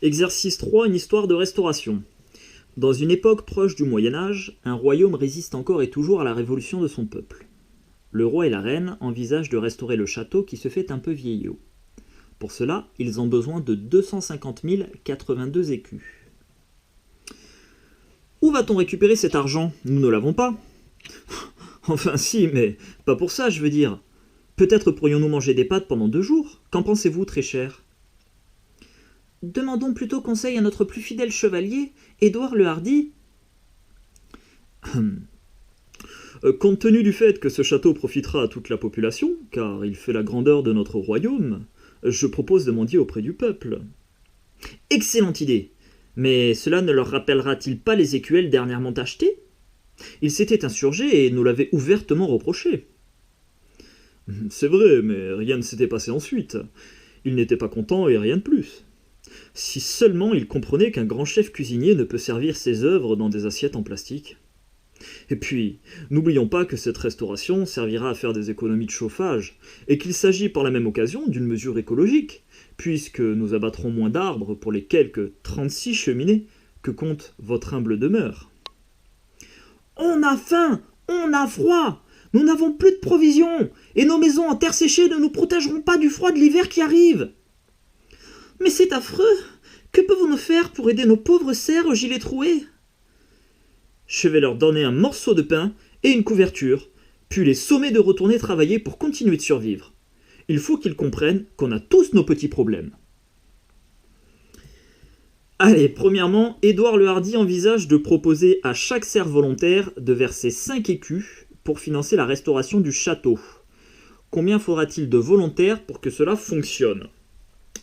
Exercice 3, une histoire de restauration. Dans une époque proche du Moyen-Âge, un royaume résiste encore et toujours à la révolution de son peuple. Le roi et la reine envisagent de restaurer le château qui se fait un peu vieillot. Pour cela, ils ont besoin de 250 082 écus. Où va-t-on récupérer cet argent? Nous ne l'avons pas. Enfin si, mais pas pour ça, je veux dire. Peut-être pourrions-nous manger des pâtes pendant 2 jours. Qu'en pensez-vous, très cher? Demandons plutôt conseil à notre plus fidèle chevalier, Édouard le Hardi. Compte tenu du fait que ce château profitera à toute la population, car il fait la grandeur de notre royaume, je propose de mendier auprès du peuple. Excellente idée. Mais cela ne leur rappellera-t-il pas les écuelles dernièrement achetées? Ils s'étaient insurgés et nous l'avaient ouvertement reproché. C'est vrai, mais rien ne s'était passé ensuite. Ils n'étaient pas contents et rien de plus. Si seulement ils comprenaient qu'un grand chef cuisinier ne peut servir ses œuvres dans des assiettes en plastique. Et puis, n'oublions pas que cette restauration servira à faire des économies de chauffage, et qu'il s'agit par la même occasion d'une mesure écologique, puisque nous abattrons moins d'arbres pour les quelques 36 cheminées que compte votre humble demeure. On a faim, on a froid, nous n'avons plus de provisions, et nos maisons en terre séchée ne nous protégeront pas du froid de l'hiver qui arrive. Mais c'est affreux. Que pouvons-nous faire pour aider nos pauvres serfs aux gilets troués? Je vais leur donner un morceau de pain et une couverture, puis les sommer de retourner travailler pour continuer de survivre. Il faut qu'ils comprennent qu'on a tous nos petits problèmes. Allez, premièrement, Édouard le Hardi envisage de proposer à chaque serf volontaire de verser 5 écus pour financer la restauration du château. Combien faudra-t-il de volontaires pour que cela fonctionne?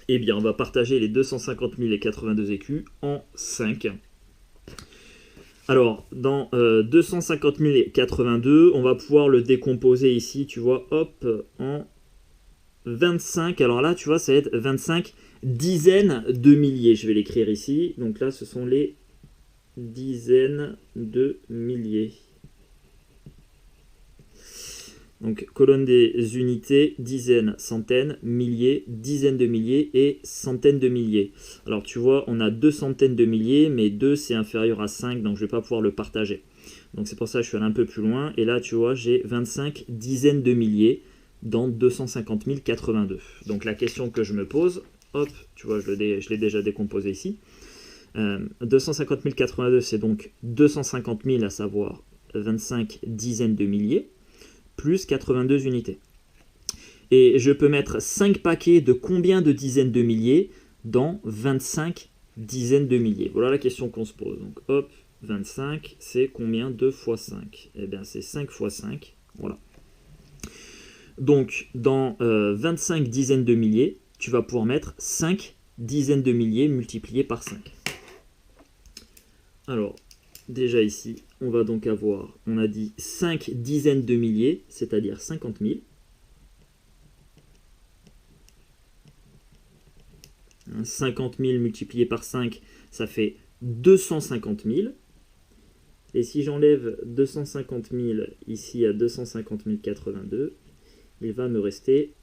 Eh bien, on va partager les 250 082 écus en 5. Alors, dans 250 082, on va pouvoir le décomposer ici, tu vois, hop, en 25. Alors là, tu vois, ça va être 25 dizaines de milliers. Je vais l'écrire ici. Donc là, ce sont les dizaines de milliers. Donc, colonne des unités, dizaines, centaines, milliers, dizaines de milliers et centaines de milliers. Alors, tu vois, on a 2 centaines de milliers, mais 2, c'est inférieur à 5, donc je ne vais pas pouvoir le partager. Donc, c'est pour ça que je suis allé un peu plus loin. Et là, tu vois, j'ai 25 dizaines de milliers dans 250 082. Donc, la question que je me pose, hop, tu vois, je l'ai déjà décomposé ici. 250 082, c'est donc 250 000, à savoir 25 dizaines de milliers, plus 82 unités. Et je peux mettre 5 paquets de combien de dizaines de milliers dans 25 dizaines de milliers? Voilà la question qu'on se pose. Donc hop, 25, c'est combien de fois 5? Eh bien c'est 5 fois 5, voilà. Donc dans 25 dizaines de milliers, tu vas pouvoir mettre 5 dizaines de milliers multipliés par 5. Alors, déjà ici, on va donc avoir, on a dit 5 dizaines de milliers, c'est-à-dire 50 000. 50 000 multiplié par 5, ça fait 250 000. Et si j'enlève 250 000 ici à 250 082, il va me rester,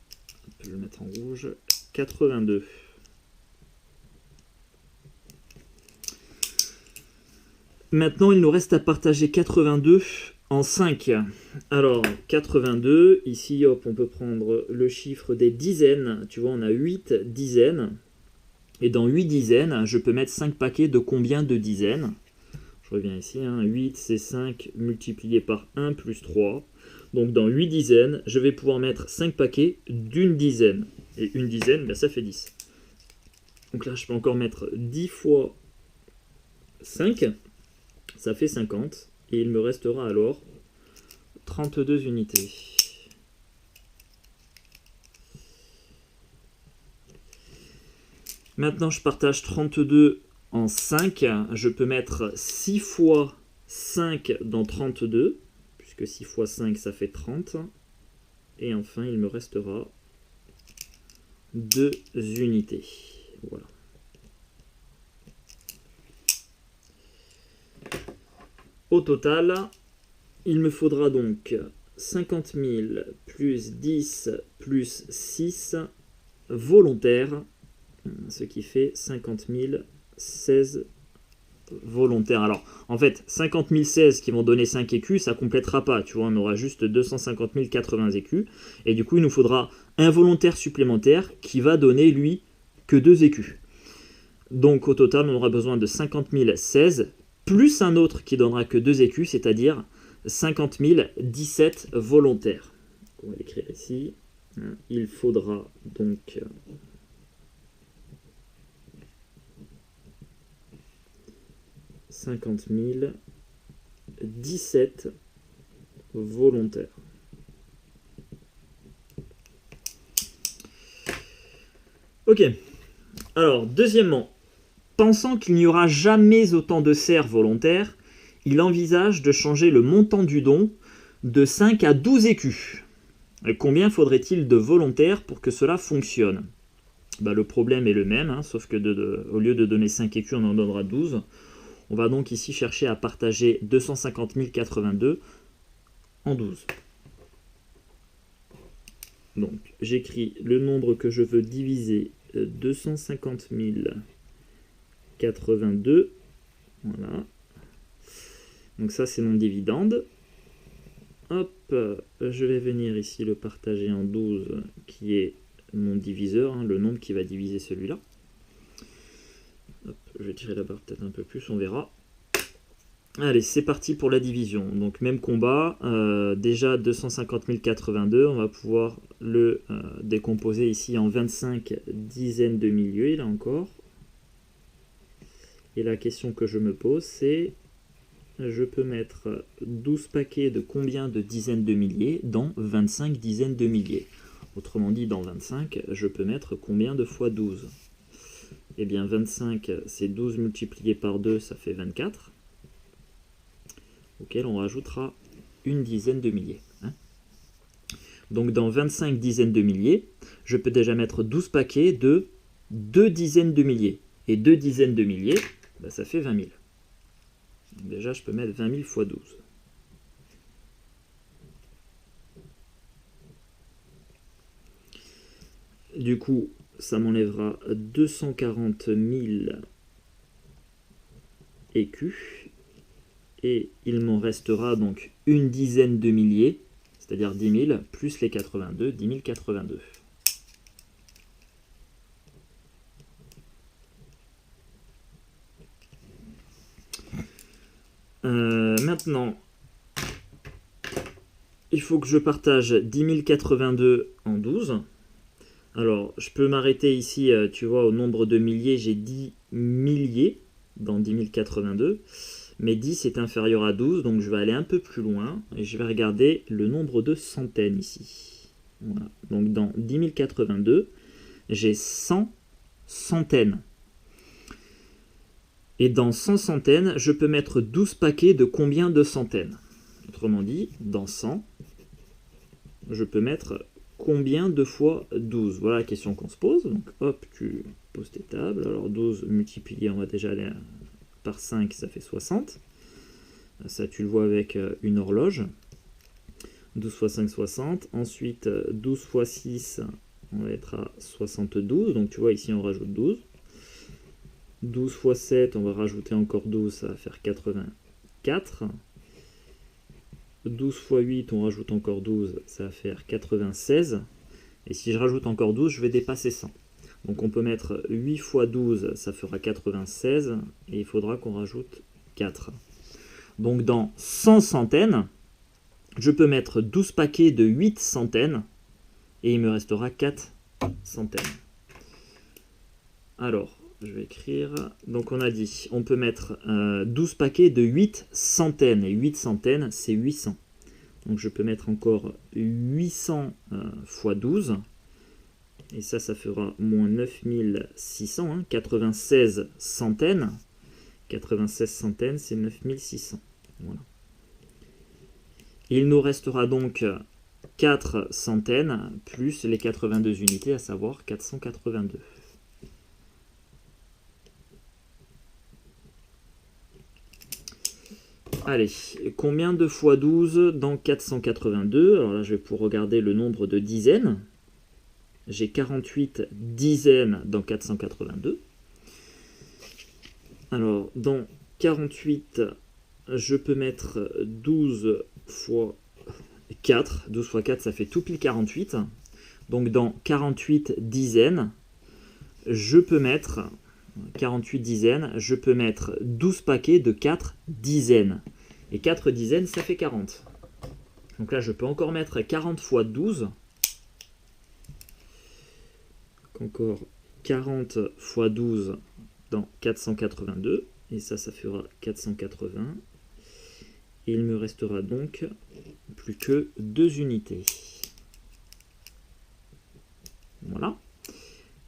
je vais le mettre en rouge, 82. Maintenant, il nous reste à partager 82 en 5. Alors, 82, ici, hop, on peut prendre le chiffre des dizaines. Tu vois, on a 8 dizaines. Et dans 8 dizaines, je peux mettre 5 paquets de combien de dizaines? Je reviens ici, 8, c'est 5 multiplié par 1 plus 3. Donc, dans 8 dizaines, je vais pouvoir mettre 5 paquets d'une dizaine. Et une dizaine, ben, ça fait 10. Donc là, je peux encore mettre 10 fois 5. Ça fait 50, et il me restera alors 32 unités. Maintenant, je partage 32 en 5. Je peux mettre 6 fois 5 dans 32, puisque 6 fois 5, ça fait 30. Et enfin, il me restera 2 unités. Voilà. Au total, il me faudra donc 50 000 plus 10 plus 6 volontaires ce qui fait 50 016 volontaires. Alors, en fait, 50 016 qui vont donner 5 écus, ça complétera pas, tu vois, on aura juste 250 080 écus, et du coup, il nous faudra un volontaire supplémentaire qui va donner, lui, que 2 écus. Donc, au total, on aura besoin de 50 016, plus un autre qui donnera que 2 écus, c'est-à-dire 50 017 volontaires. On va l'écrire ici. Il faudra donc 50 017 volontaires. Ok. Alors, deuxièmement, pensant qu'il n'y aura jamais autant de serfs volontaires, il envisage de changer le montant du don de 5 à 12 écus. Et combien faudrait-il de volontaires pour que cela fonctionne? Le problème est le même, hein, sauf que au lieu de donner 5 écus, on en donnera 12. On va donc ici chercher à partager 250 082 en 12. Donc, j'écris le nombre que je veux diviser 250 082. Voilà. Donc ça, c'est mon dividende. Hop, je vais venir ici le partager en 12, qui est mon diviseur, hein, le nombre qui va diviser celui-là. Hop, je vais tirer la barre peut-être un peu plus, on verra. Allez, c'est parti pour la division. Donc même combat, déjà 250 082, on va pouvoir le décomposer ici en 25 dizaines de milliers, là encore. Et la question que je me pose, c'est, je peux mettre 12 paquets de combien de dizaines de milliers dans 25 dizaines de milliers? Autrement dit, dans 25, je peux mettre combien de fois 12? Eh bien, 25, c'est 12 multiplié par 2, ça fait 24. Auquel on rajoutera une dizaine de milliers. Hein. Donc, dans 25 dizaines de milliers, je peux déjà mettre 12 paquets de 2 dizaines de milliers. Et 2 dizaines de milliers, ça fait 20 000. Donc déjà, je peux mettre 20 000 fois 12. Du coup, ça m'enlèvera 240 000 écus. Et il m'en restera donc une dizaine de milliers, c'est-à-dire 10 000, plus les 82, 10 082. Maintenant, il faut que je partage 10 082 en 12. Alors, je peux m'arrêter ici, tu vois, au nombre de milliers, j'ai 10 milliers dans 10 082. Mais 10 est inférieur à 12, donc je vais aller un peu plus loin, et je vais regarder le nombre de centaines ici. Voilà. Donc dans 10 082, j'ai 100 centaines. Et dans 100 centaines, je peux mettre 12 paquets de combien de centaines? Autrement dit, dans 100, je peux mettre combien de fois 12? Voilà la question qu'on se pose. Donc hop, tu poses tes tables. Alors 12 multiplié, on va déjà aller par 5, ça fait 60. Ça, tu le vois avec une horloge. 12 fois 5, 60. Ensuite, 12 fois 6, on va être à 72. Donc, tu vois, ici, on rajoute 12. 12 fois 7, on va rajouter encore 12, ça va faire 84. 12 fois 8, on rajoute encore 12, ça va faire 96. Et si je rajoute encore 12, je vais dépasser 100. Donc on peut mettre 8 fois 12, ça fera 96, et il faudra qu'on rajoute 4. Donc dans 100 centaines, je peux mettre 12 paquets de 8 centaines, et il me restera 4 centaines. Alors, je vais écrire, donc on a dit, on peut mettre 12 paquets de 8 centaines, et 8 centaines, c'est 800. Donc je peux mettre encore 800 fois 12, et ça fera moins 9600, hein, 96 centaines. 96 centaines, c'est 9600. Voilà. Il nous restera donc 4 centaines, plus les 82 unités, à savoir 482. Allez, combien de fois 12 dans 482? Alors là, je vais pouvoir regarder le nombre de dizaines. j'ai 48 dizaines dans 482. Alors, dans 48, je peux mettre 12 fois 4. 12 fois 4, ça fait tout pile 48. Donc, dans 48 dizaines, je peux mettre 48 dizaines, je peux mettre 12 paquets de 4 dizaines. Et 4 dizaines, ça fait 40. Donc là, je peux encore mettre 40 fois 12. Encore 40 fois 12 dans 482. Et ça fera 480. Et il me restera donc plus que 2 unités. Voilà.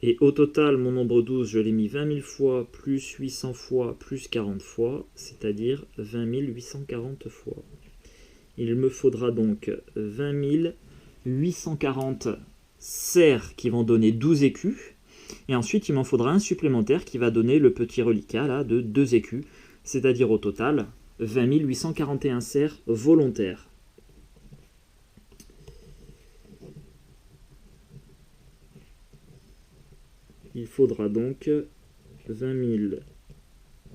Et au total, mon nombre 12, je l'ai mis 20 000 fois, plus 800 fois, plus 40 fois, c'est-à-dire 20 840 fois. Il me faudra donc 20 840 serres qui vont donner 12 écus. Et ensuite, il m'en faudra un supplémentaire qui va donner le petit reliquat là, de 2 écus. C'est-à-dire au total, 20 841 serres volontaires. Il faudra donc 20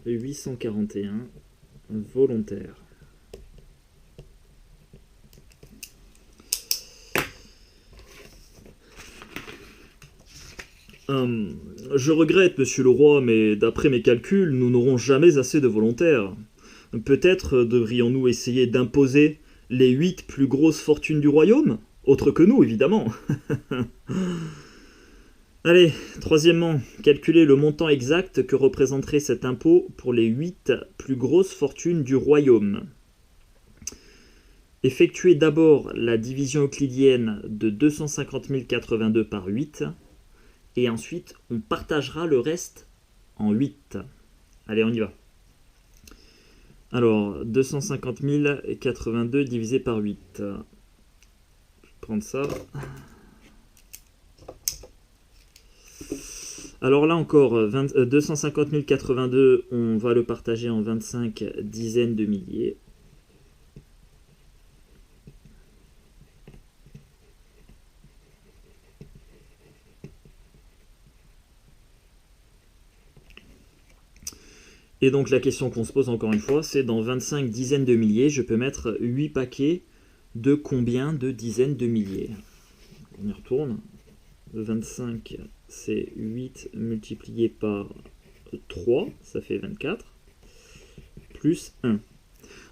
841 volontaires. Je regrette, monsieur le roi, mais d'après mes calculs, nous n'aurons jamais assez de volontaires. Peut-être devrions-nous essayer d'imposer les 8 plus grosses fortunes du royaume? Autres que nous, évidemment. Allez, troisièmement, calculer le montant exact que représenterait cet impôt pour les 8 plus grosses fortunes du royaume. Effectuez d'abord la division euclidienne de 250 082 par 8, et ensuite on partagera le reste en 8. Allez, on y va. Alors, 250 082 divisé par 8. Je vais prendre ça. Alors là encore, 250 082, on va le partager en 25 dizaines de milliers. Et donc la question qu'on se pose encore une fois, c'est dans 25 dizaines de milliers, je peux mettre 8 paquets de combien de dizaines de milliers? On y retourne. 25, c'est 8 multiplié par 3, ça fait 24, plus 1.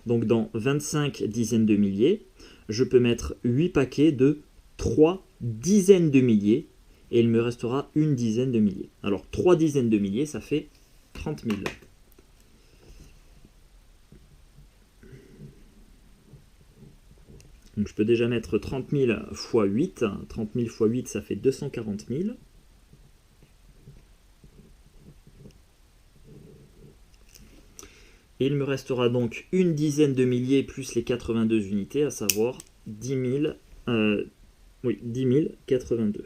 Donc dans 25 dizaines de milliers, je peux mettre 8 paquets de 3 dizaines de milliers, et il me restera une dizaine de milliers. Alors 3 dizaines de milliers, ça fait 30 000. Donc je peux déjà mettre 30 000 fois 8. 30 000 fois 8, ça fait 240 000. Et il me restera donc une dizaine de milliers plus les 82 unités, à savoir 10 082.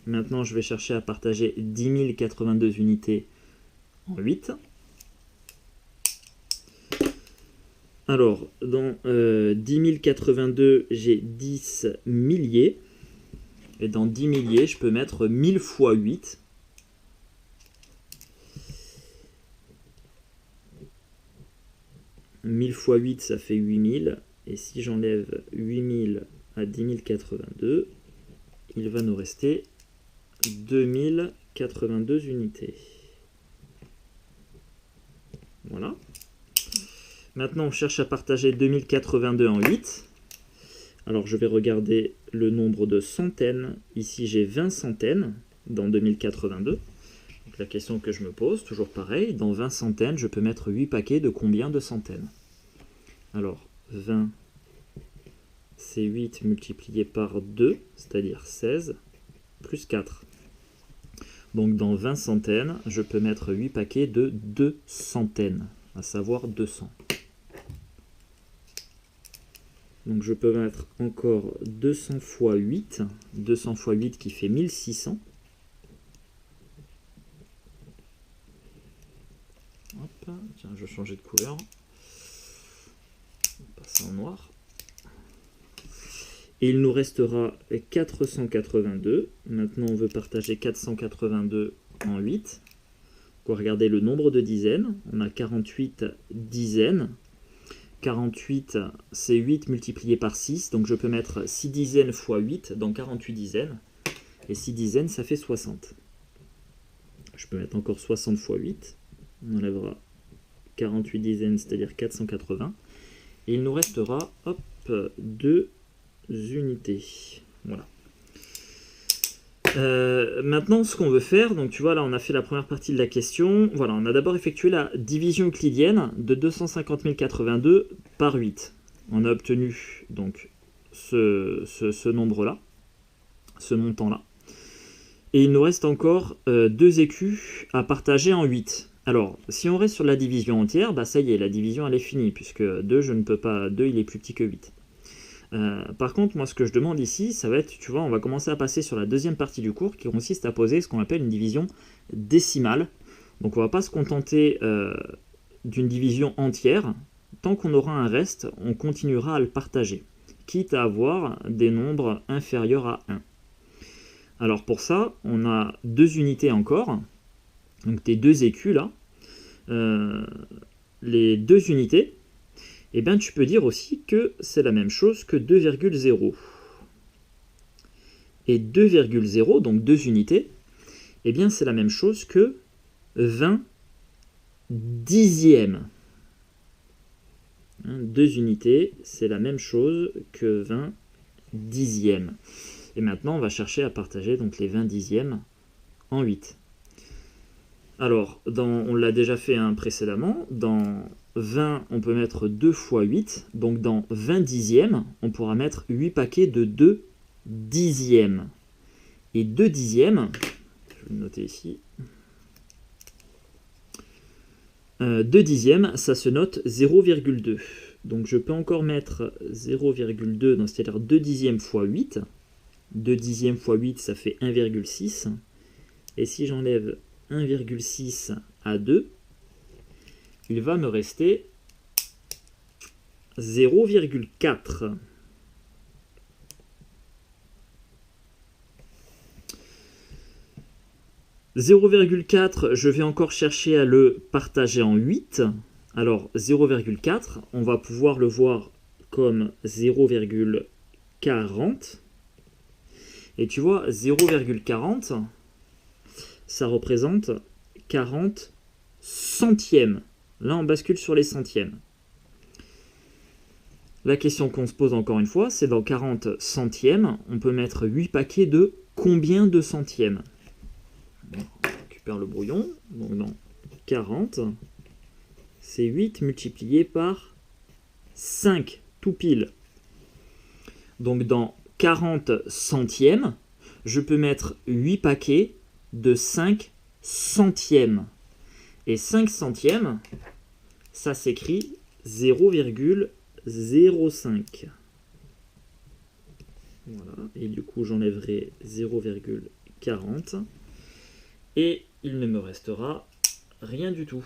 Maintenant, je vais chercher à partager 10 082 unités en 8. Alors, dans 10 082, j'ai 10 milliers. Et dans 10 milliers, je peux mettre 1000 fois 8. « 1000 fois 8, ça fait 8000. Et si j'enlève 8000 à 10 082, il va nous rester 2082 unités. Voilà. Maintenant, on cherche à partager 2082 en 8. Alors, je vais regarder le nombre de centaines. Ici, j'ai 20 centaines dans 2082. Donc, la question que je me pose, toujours pareil, dans 20 centaines, je peux mettre 8 paquets de combien de centaines? Alors, 20, c'est 8 multiplié par 2, c'est-à-dire 16, plus 4. Donc, dans 20 centaines, je peux mettre 8 paquets de 2 centaines, à savoir 200. Donc je peux mettre encore 200 fois 8. 200 fois 8 qui fait 1600. Hop, tiens, je vais changer de couleur. On va passer en noir. Et il nous restera 482. Maintenant, on veut partager 482 en 8. On va regarder le nombre de dizaines. On a 48 dizaines. 48, c'est 8 multiplié par 6. Donc je peux mettre 6 dizaines fois 8 dans 48 dizaines. Et 6 dizaines, ça fait 60. Je peux mettre encore 60 fois 8. On enlèvera 48 dizaines, c'est-à-dire 480. Et il nous restera, hop, 2 unités. Voilà. Maintenant, ce qu'on veut faire, donc tu vois, là, on a fait la première partie de la question. Voilà, on a d'abord effectué la division euclidienne de 250 082 par 8. On a obtenu donc ce nombre-là, ce montant-là. Et il nous reste encore 2 écus à partager en 8. Alors, si on reste sur la division entière, bah ça y est, la division elle est finie, puisque 2, je ne peux pas, 2 il est plus petit que 8. Par contre, moi ce que je demande ici, ça va être, tu vois, on va commencer à passer sur la deuxième partie du cours qui consiste à poser ce qu'on appelle une division décimale. Donc on va pas se contenter d'une division entière. Tant qu'on aura un reste, on continuera à le partager, quitte à avoir des nombres inférieurs à 1. Alors pour ça, on a 2 unités encore, donc tes 2 écus là. Les 2 unités, eh bien, tu peux dire aussi que c'est la même chose que 2,0. Et 2,0, donc 2 unités, eh bien, c'est la même chose que 20 dixièmes. 2 unités, c'est la même chose que 20 dixièmes. Et maintenant, on va chercher à partager donc les 20 dixièmes en 8. Alors, on l'a déjà fait précédemment, dans 20, on peut mettre 2 fois 8, donc dans 20 dixièmes, on pourra mettre 8 paquets de 2 dixièmes. Et 2 dixièmes, je vais le noter ici, 2 dixièmes, ça se note 0,2. Donc je peux encore mettre 0,2, c'est-à-dire 2 dixièmes fois 8. 2 dixièmes fois 8, ça fait 1,6. Et si j'enlève 1,6 à 2, il va me rester 0,4. « 0,4, je vais encore chercher à le partager en 8. Alors 0,4, on va pouvoir le voir comme 0,40. Et tu vois, 0,40, ça représente 40 centièmes. Là, on bascule sur les centièmes. La question qu'on se pose encore une fois, c'est dans 40 centièmes, on peut mettre 8 paquets de combien de centièmes? On récupère le brouillon. Donc dans 40, c'est 8 multiplié par 5, tout pile. Donc dans 40 centièmes, je peux mettre 8 paquets de 5 centièmes. Et 5 centièmes, ça s'écrit 0,05. Voilà, et du coup j'enlèverai 0,40. Et il ne me restera rien du tout.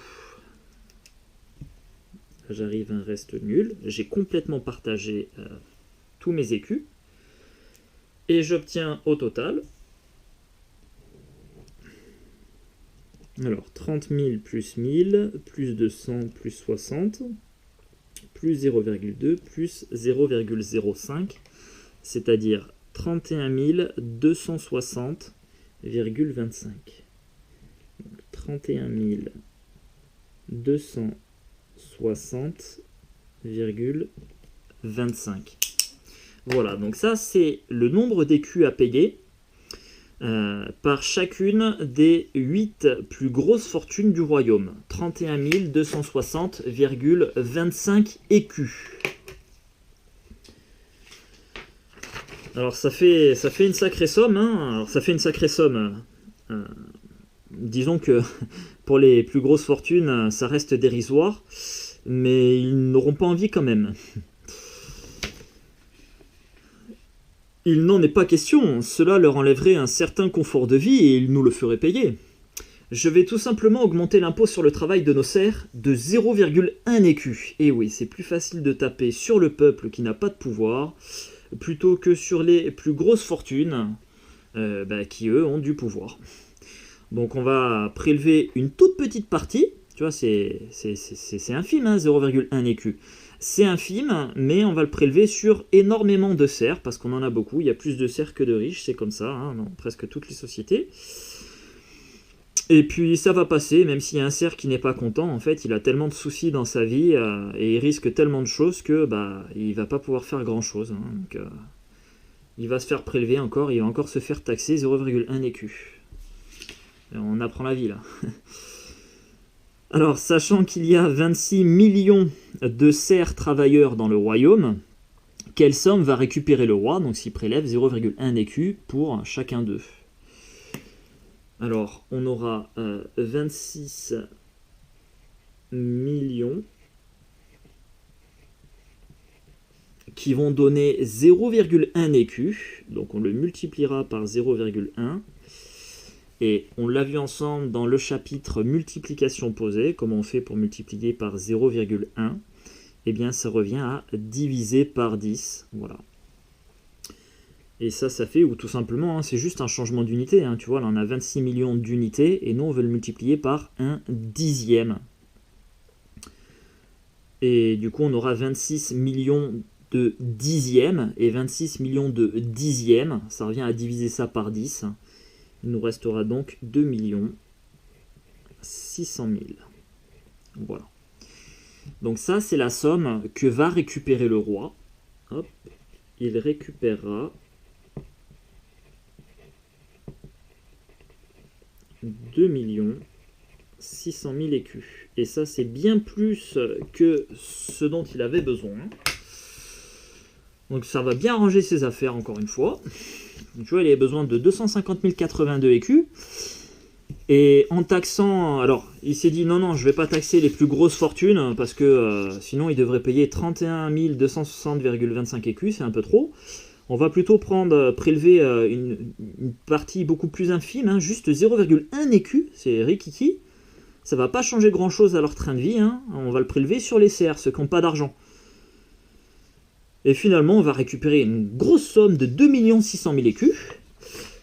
J'arrive à un reste nul. J'ai complètement partagé tous mes écus. Et j'obtiens au total, alors 30 000 plus 1000, plus 200 plus 60, plus 0,2 plus 0,05, c'est-à-dire 31 260,25. 31 260,25. Voilà, donc ça c'est le nombre d'écus à payer par chacune des 8 plus grosses fortunes du royaume. 31 260,25 écus. Alors ça fait une sacrée somme, hein. Alors ça fait une sacrée somme. Disons que pour les plus grosses fortunes, ça reste dérisoire, mais ils n'auront pas envie quand même. Il n'en est pas question, cela leur enlèverait un certain confort de vie et ils nous le feraient payer. Je vais tout simplement augmenter l'impôt sur le travail de nos serfs de 0,1 écu. Et oui, c'est plus facile de taper sur le peuple qui n'a pas de pouvoir plutôt que sur les plus grosses fortunes, qui eux ont du pouvoir. Donc on va prélever une toute petite partie, tu vois, c'est infime, hein, 0,1 écu. C'est infime, mais on va le prélever sur énormément de serfs, parce qu'on en a beaucoup, il y a plus de serfs que de riches, c'est comme ça, hein, dans presque toutes les sociétés. Et puis ça va passer, même s'il y a un cerf qui n'est pas content, en fait, il a tellement de soucis dans sa vie, et il risque tellement de choses que il va pas pouvoir faire grand chose. Hein, donc, il va se faire prélever encore, il va encore se faire taxer 0,1 écu. Et on apprend la vie là. Alors, sachant qu'il y a 26 millions de serfs travailleurs dans le royaume, quelle somme va récupérer le roi? Donc s'il prélève 0,1 écu pour chacun d'eux. Alors, on aura 26 millions qui vont donner 0,1 écu. Donc on le multipliera par 0,1. Et on l'a vu ensemble dans le chapitre multiplication posée, comment on fait pour multiplier par 0,1. Eh bien ça revient à diviser par 10. Voilà. Et ça fait, ou tout simplement, hein, c'est juste un changement d'unité. Hein, tu vois, là on a 26 millions d'unités, et nous on veut le multiplier par 1/10. Et du coup on aura 26 millions de dixièmes, et 26 millions de dixièmes, ça revient à diviser ça par 10. Il nous restera donc 2 600 000. Voilà. Donc ça, c'est la somme que va récupérer le roi. Hop, il récupérera 2 600 000 écus. Et ça, c'est bien plus que ce dont il avait besoin. Donc ça va bien ranger ses affaires, encore une fois. Tu vois, il avait besoin de 250 082 écus. Et en taxant... Alors, il s'est dit, non, je vais pas taxer les plus grosses fortunes, parce que sinon, il devrait payer 31 260,25 écus, c'est un peu trop. On va plutôt prélever une partie beaucoup plus infime, hein, juste 0,1 écu, c'est rikiki. Ça va pas changer grand-chose à leur train de vie, hein. On va le prélever sur les serfs, ceux qui n'ont pas d'argent. Et finalement, on va récupérer une grosse somme de 2 600 000 écus.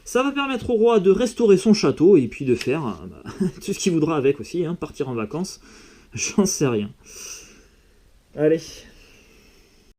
Ça va permettre au roi de restaurer son château et puis de faire tout ce qu'il voudra avec aussi, hein, partir en vacances. J'en sais rien. Allez,